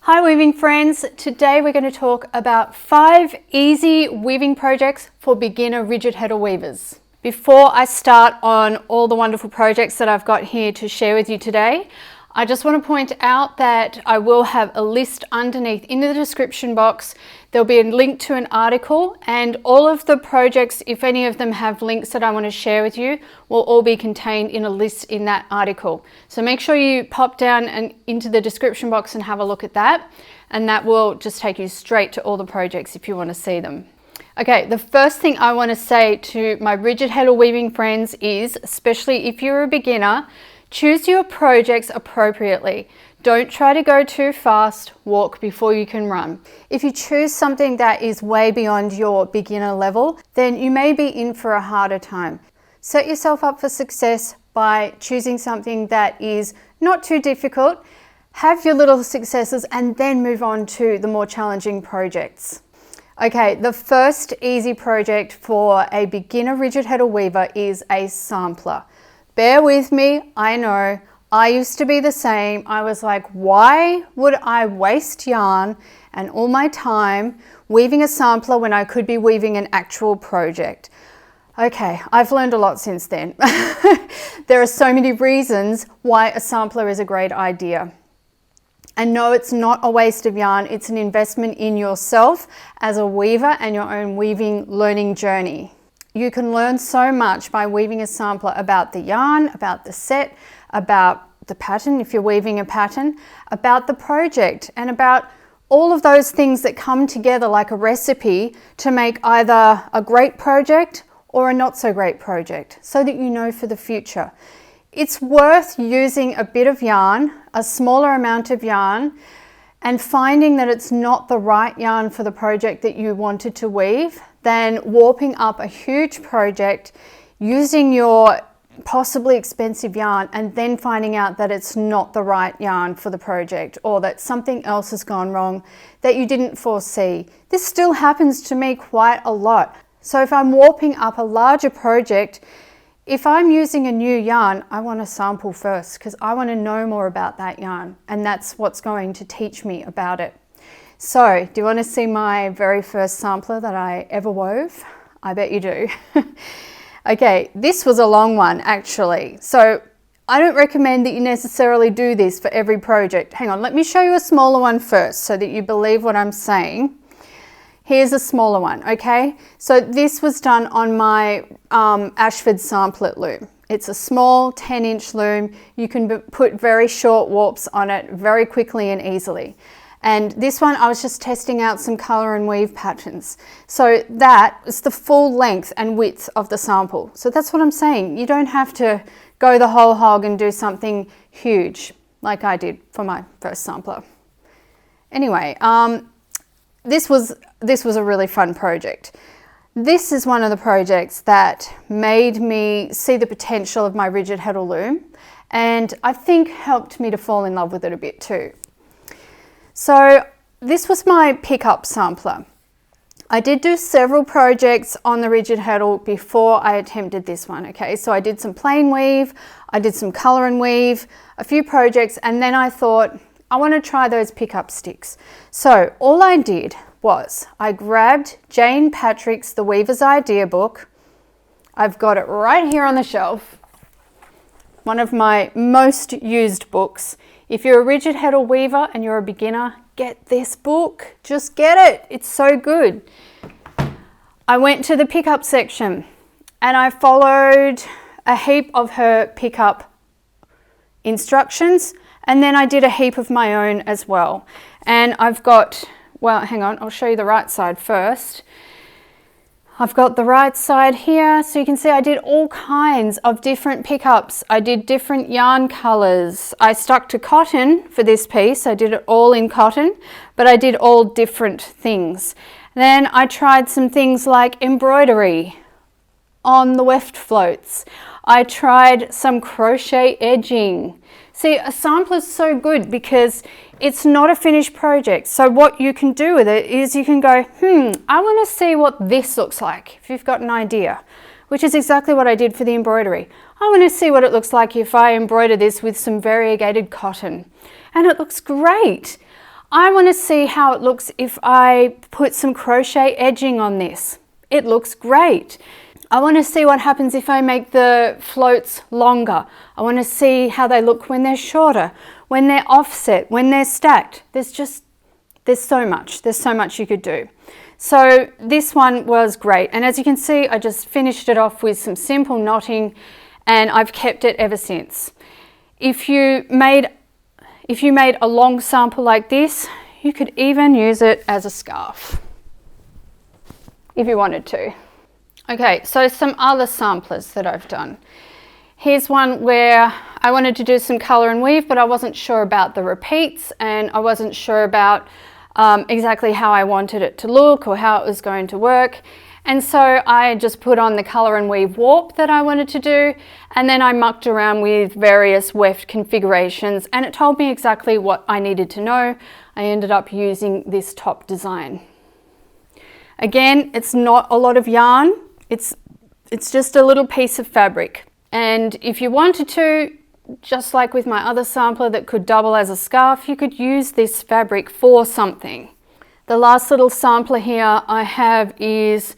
Hi weaving friends, today we're going to talk about 5 easy weaving projects for beginner rigid heddle weavers. Before I start on all the wonderful projects that I've got here to share with you today, I just want to point out that I will have a list underneath in the description box. There'll be a link to an article, and all of the projects, if any of them have links that I want to share with you, will all be contained in a list in that article. So make sure you pop down and into the description box and have a look at that, and that will just take you straight to all the projects if you want to see them. Okay, the first thing I want to say to my rigid heddle weaving friends is, especially if you're a beginner, choose your projects appropriately. Don't try to go too fast, walk before you can run. If you choose something that is way beyond your beginner level, then you may be in for a harder time. Set yourself up for success by choosing something that is not too difficult, have your little successes, and then move on to the more challenging projects. Okay, the first easy project for a beginner rigid heddle weaver is a sampler. Bear with me, I know, I used to be the same. I was like, why would I waste yarn and all my time weaving a sampler when I could be weaving an actual project? Okay, I've learned a lot since then. There are so many reasons why a sampler is a great idea. And no, it's not a waste of yarn, it's an investment in yourself as a weaver and your own weaving learning journey. You can learn so much by weaving a sampler about the yarn, about the set, about the pattern if you're weaving a pattern, about the project, and about all of those things that come together like a recipe to make either a great project or a not so great project, so that you know for the future. It's worth using a bit of yarn, a smaller amount of yarn, and finding that it's not the right yarn for the project that you wanted to weave, than warping up a huge project using your possibly expensive yarn and then finding out that it's not the right yarn for the project, or that something else has gone wrong that you didn't foresee. This still happens to me quite a lot. So if I'm warping up a larger project, if I'm using a new yarn, I want to sample first because I want to know more about that yarn, and that's what's going to teach me about it. So, do you want to see my very first sampler that I ever wove? I bet you do. Okay, this was a long one actually. So, I don't recommend that you necessarily do this for every project. Hang on, let me show you a smaller one first so that you believe what I'm saying. Here's a smaller one, okay? So this was done on my Ashford Sampleit loom. It's a small 10-inch loom. You can put very short warps on it very quickly and easily. And this one, I was just testing out some color and weave patterns. So that is the full length and width of the sample. So that's what I'm saying. You don't have to go the whole hog and do something huge like I did for my first sampler. Anyway, this was a really fun project. This is one of the projects that made me see the potential of my rigid heddle loom, and I think helped me to fall in love with it a bit too. So this was my pickup sampler. I did do several projects on the rigid heddle before I attempted this one, okay? So I did some plain weave, I did some color and weave, a few projects, and then I thought, I want to try those pickup sticks. So all I did was I grabbed Jane Patrick's The Weaver's Idea book. I've got it right here on the shelf. One of my most used books. If you're a rigid heddle weaver and you're a beginner, get this book. Just get it. It's so good. I went to the pickup section and I followed a heap of her pickup instructions, and then I did a heap of my own as well. And I've got, well, hang on, I'll show you the right side first. I've got the right side here, so you can see I did all kinds of different pickups. I did different yarn colors. I stuck to cotton for this piece. I did it all in cotton, but I did all different things. Then I tried some things like embroidery on the weft floats. I tried some crochet edging. See, a sampler is so good because it's not a finished project. So what you can do with it is you can go, I want to see what this looks like, if you've got an idea, which is exactly what I did for the embroidery. I want to see what it looks like if I embroider this with some variegated cotton. And it looks great. I want to see how it looks if I put some crochet edging on this. It looks great. I want to see what happens if I make the floats longer. I want to see how they look when they're shorter, when they're offset, when they're stacked. There's so much you could do. So this one was great. And as you can see, I just finished it off with some simple knotting and I've kept it ever since. If you made a long sample like this, you could even use it as a scarf if you wanted to. Okay, so some other samplers that I've done. Here's one where I wanted to do some color and weave, but I wasn't sure about the repeats and I wasn't sure about exactly how I wanted it to look or how it was going to work. And so I just put on the color and weave warp that I wanted to do, and then I mucked around with various weft configurations and it told me exactly what I needed to know. I ended up using this top design. Again, it's not a lot of yarn. It's just a little piece of fabric. And if you wanted to, just like with my other sampler that could double as a scarf, you could use this fabric for something. The last little sampler here I have is,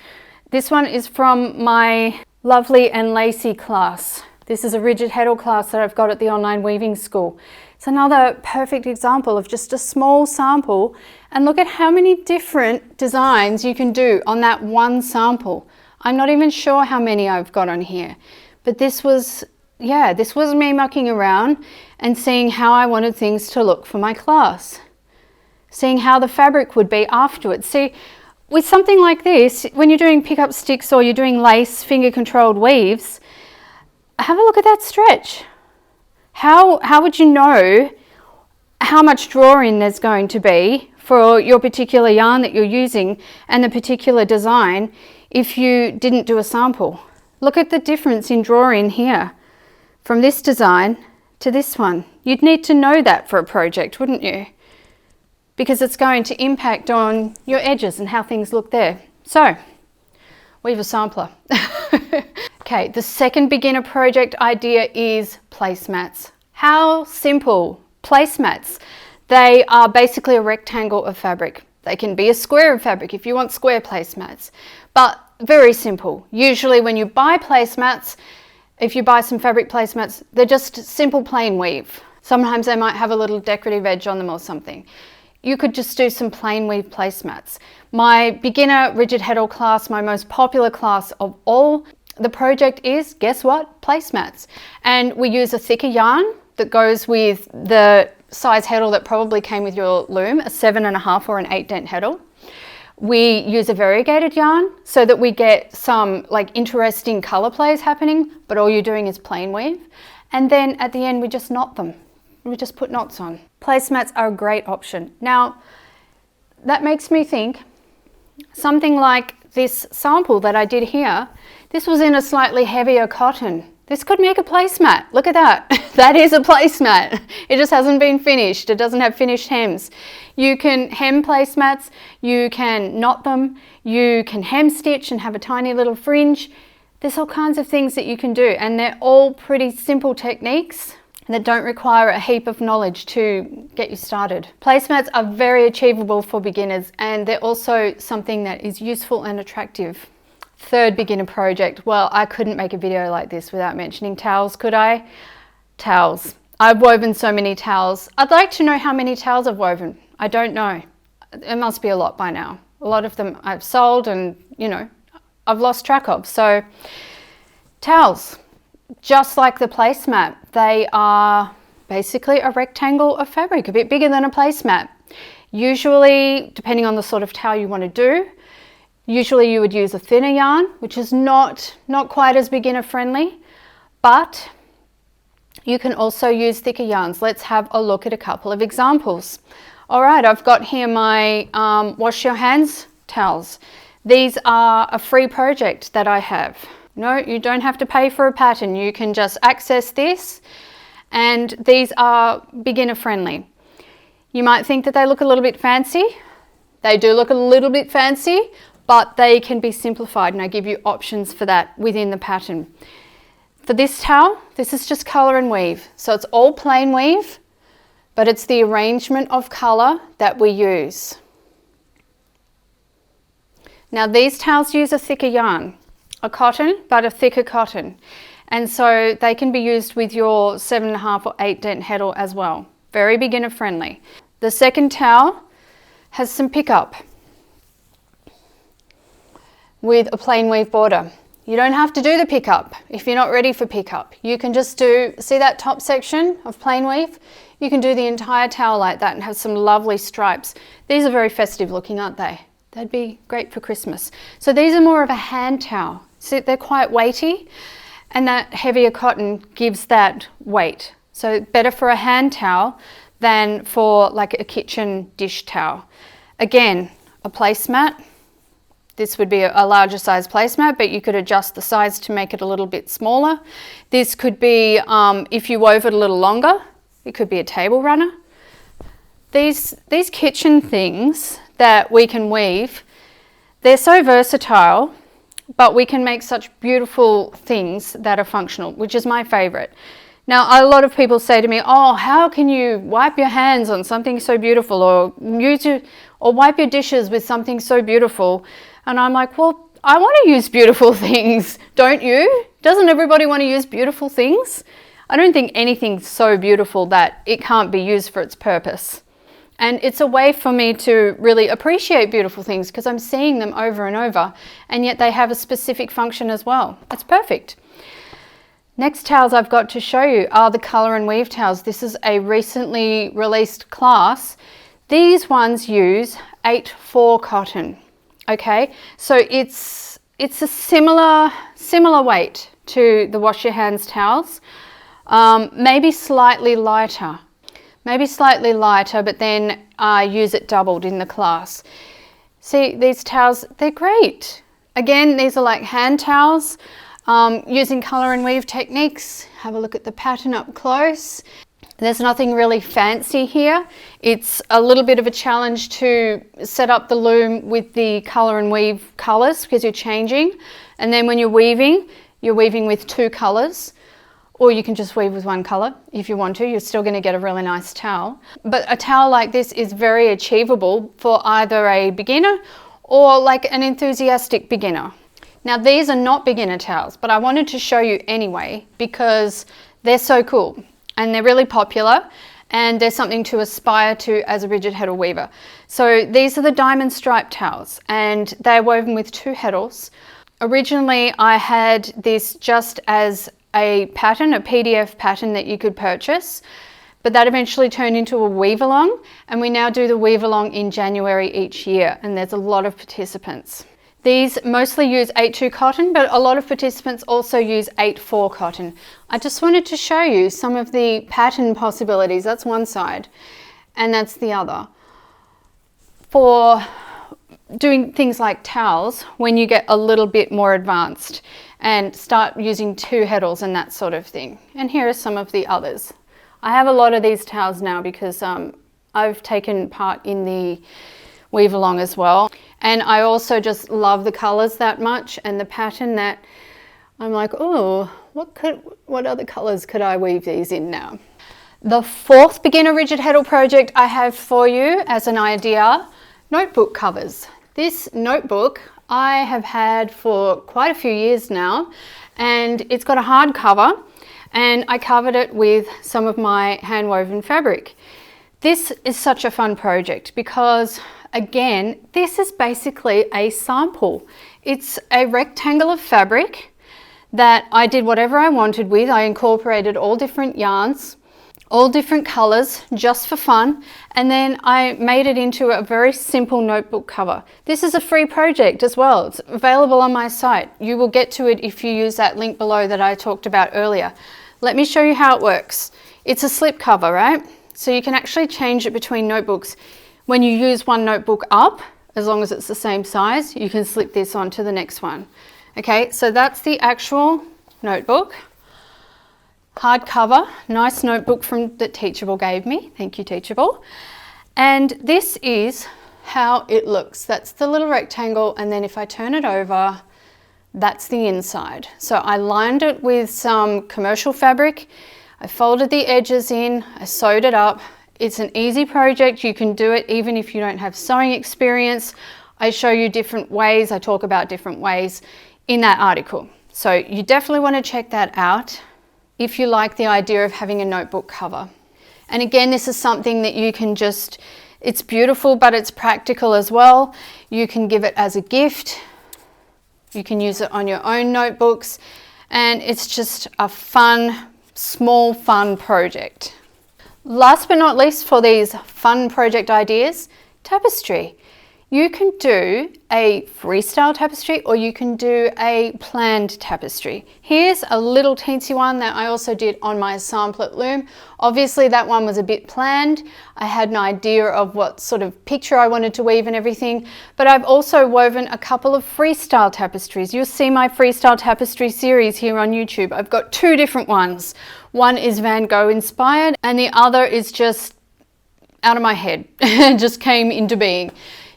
this one is from my Lovely and Lacy class. This is a rigid heddle class that I've got at the online weaving school. It's another perfect example of just a small sample, and look at how many different designs you can do on that one sample. I'm not even sure how many I've got on here, but this was me mucking around and seeing how I wanted things to look for my class. Seeing how the fabric would be afterwards. See, with something like this, when you're doing pickup sticks or you're doing lace finger controlled weaves, have a look at that stretch. How would you know how much drawing there's going to be for your particular yarn that you're using and the particular design if you didn't do a sample? Look at the difference in drawing here from this design to this one. You'd need to know that for a project, wouldn't you? Because it's going to impact on your edges and how things look there. So, weave a sampler. Okay, the second beginner project idea is placemats. How simple. Placemats. They are basically a rectangle of fabric. They can be a square of fabric if you want square placemats, but very simple. Usually when you buy placemats, if you buy some fabric placemats, they're just simple plain weave. Sometimes they might have a little decorative edge on them or something. You could just do some plain weave placemats. My beginner rigid heddle class, my most popular class of all, the project is, guess what? Placemats. And we use a thicker yarn that goes with the size heddle that probably came with your loom, a 7.5 or an 8 dent heddle. We use a variegated yarn so that we get some like interesting color plays happening, but all you're doing is plain weave. And then at the end, we just knot them. We just put knots on. Placemats are a great option. Now, that makes me think something like this sample that I did here, this was in a slightly heavier cotton. This could make a placemat. Look at that. That is a placemat. It just hasn't been finished. It doesn't have finished hems. You can hem placemats, you can knot them, you can hem stitch and have a tiny little fringe. There's all kinds of things that you can do, and they're all pretty simple techniques that don't require a heap of knowledge to get you started. Placemats are very achievable for beginners, and they're also something that is useful and attractive. Third beginner project. Well, I couldn't make a video like this without mentioning towels, could I? Towels. I've woven so many towels. I'd like to know how many towels I've woven. I don't know. It must be a lot by now. A lot of them I've sold and, you know, I've lost track of. So, towels. Just like the placemat, they are basically a rectangle of fabric, a bit bigger than a placemat. Usually, depending on the sort of towel you want to do, usually you would use a thinner yarn, which is not quite as beginner friendly, but you can also use thicker yarns. Let's have a look at a couple of examples. All right, I've got here my wash your hands towels. These are a free project that I have. No, you don't have to pay for a pattern. You can just access this, and these are beginner friendly. You might think that they look a little bit fancy. They do look a little bit fancy, but they can be simplified, and I give you options for that within the pattern. For this towel, this is just color and weave. So it's all plain weave. but it's the arrangement of colour that we use. Now these towels use a thicker yarn, a cotton, but a thicker cotton. And so they can be used with your 7.5 or 8 dent heddle as well. Very beginner friendly. The second towel has some pickup with a plain weave border. You don't have to do the pickup if you're not ready for pickup. You can just do, see that top section of plain weave? You can do the entire towel like that and have some lovely stripes. These are very festive looking, aren't they? They'd be great for Christmas. So these are more of a hand towel. So they're quite weighty, and that heavier cotton gives that weight. So better for a hand towel than for like a kitchen dish towel. Again, a placemat. This would be a larger size placemat, but you could adjust the size to make it a little bit smaller. This could be, if you wove it a little longer, it could be a table runner. These kitchen things that we can weave, they're so versatile, but we can make such beautiful things that are functional, which is my favorite. Now, a lot of people say to me, oh, how can you wipe your hands on something so beautiful, or wipe your dishes with something so beautiful? And I'm like, well, I want to use beautiful things, don't you? Doesn't everybody want to use beautiful things? I don't think anything's so beautiful that it can't be used for its purpose. And it's a way for me to really appreciate beautiful things because I'm seeing them over and over, and yet they have a specific function as well. It's perfect. Next towels I've got to show you are the colour and weave towels. This is a recently released class. These ones use 8/4 cotton. Okay, so it's a similar weight to the wash your hands towels, maybe slightly lighter, but then use it doubled in the class. See, these towels, they're great. Again, these are like hand towels, using colour and weave techniques. Have a look at the pattern up close. There's nothing really fancy here. It's a little bit of a challenge to set up the loom with the colour and weave colours because you're changing. And then when you're weaving with 2 colours, or you can just weave with 1 colour if you want to. You're still going to get a really nice towel. But a towel like this is very achievable for either a beginner or like an enthusiastic beginner. Now these are not beginner towels, but I wanted to show you anyway because they're so cool. And they're really popular, and they're something to aspire to as a rigid heddle weaver. So these are the diamond stripe towels, and they're woven with 2 heddles. Originally I had this just as a pattern, a PDF pattern that you could purchase, but that eventually turned into a weave along, and we now do the weave along in January each year, and there's a lot of participants. These mostly use 8/2 cotton, but a lot of participants also use 8/4 cotton. I just wanted to show you some of the pattern possibilities. That's one side, and that's the other. For doing things like towels, when you get a little bit more advanced and start using 2 heddles and that sort of thing. And here are some of the others. I have a lot of these towels now because I've taken part in the weave along as well, and I also just love the colors that much and the pattern that I'm like, oh, what other colors could I weave these in now? The 4th beginner rigid heddle project I have for you as an idea, notebook covers. This notebook I have had for quite a few years now, and it's got a hard cover, and I covered it with some of my hand woven fabric. This is such a fun project because, again, this is basically a sample. It's a rectangle of fabric that I did whatever I wanted with. I incorporated all different yarns, all different colors, just for fun, and then I made it into a very simple notebook cover. This is a free project as well. It's available on my site. You will get to it if you use that link below that I talked about earlier. Let me show you how it works. It's a slip cover, right? So you can actually change it between notebooks. When you use one notebook up, as long as it's the same size, you can slip this on to the next one. Okay, so that's the actual notebook. Hardcover, nice notebook that Teachable gave me. Thank you, Teachable. And this is how it looks. That's the little rectangle, and then if I turn it over, that's the inside. So I lined it with some commercial fabric. I folded the edges in, I sewed it up. It's an easy project. You can do it even if you don't have sewing experience. I show you different ways. I talk about different ways in that article. So you definitely want to check that out if you like the idea of having a notebook cover. And again, this is something that you can just, it's beautiful, but it's practical as well. You can give it as a gift. You can use it on your own notebooks, and it's just a fun, small, fun project. Last but not least, for these fun project ideas, tapestry. You can do a freestyle tapestry or you can do a planned tapestry. Here's a little teensy one that I also did on my Sampleit loom. Obviously that one was a bit planned. I had an idea of what sort of picture I wanted to weave and everything, but I've also woven a couple of freestyle tapestries. You'll see my freestyle tapestry series here on YouTube. I've got two different ones. One is Van Gogh inspired and the other is just out of my head. It just came into being.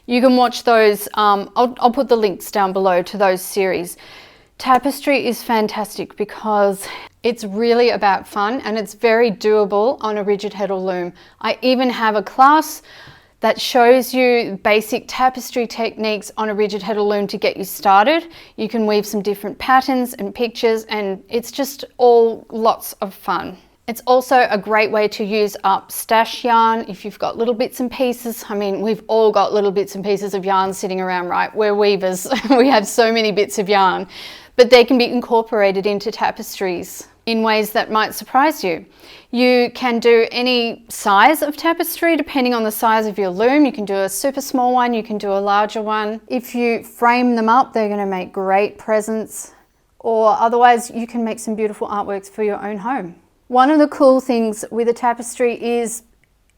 You can watch those, I'll put the links down below to those series. Tapestry is fantastic because it's really about fun and it's very doable on a rigid heddle loom. I even have a class that shows you basic tapestry techniques on a rigid heddle loom to get you started. You can weave some different patterns and pictures and it's just all lots of fun. It's also a great way to use up stash yarn if you've got little bits and pieces. I mean, we've all got little bits and pieces of yarn sitting around, right? We're weavers, we have so many bits of yarn, but they can be incorporated into tapestries in ways that might surprise you. You can do any size of tapestry depending on the size of your loom. You can do a super small one, you can do a larger one. If you frame them up, they're going to make great presents, or otherwise you can make some beautiful artworks for your own home. One of the cool things with a tapestry is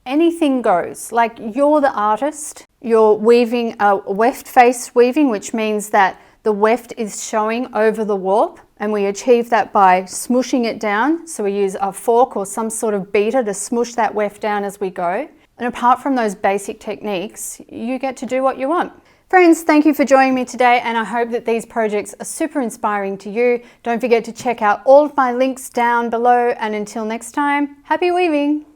anything goes. Like, you're the artist, you're weaving a weft face weaving, which means that the weft is showing over the warp, and we achieve that by smooshing it down. So we use a fork or some sort of beater to smoosh that weft down as we go. And apart from those basic techniques, you get to do what you want. Friends, thank you for joining me today, and I hope that these projects are super inspiring to you. Don't forget to check out all of my links down below, and until next time, happy weaving!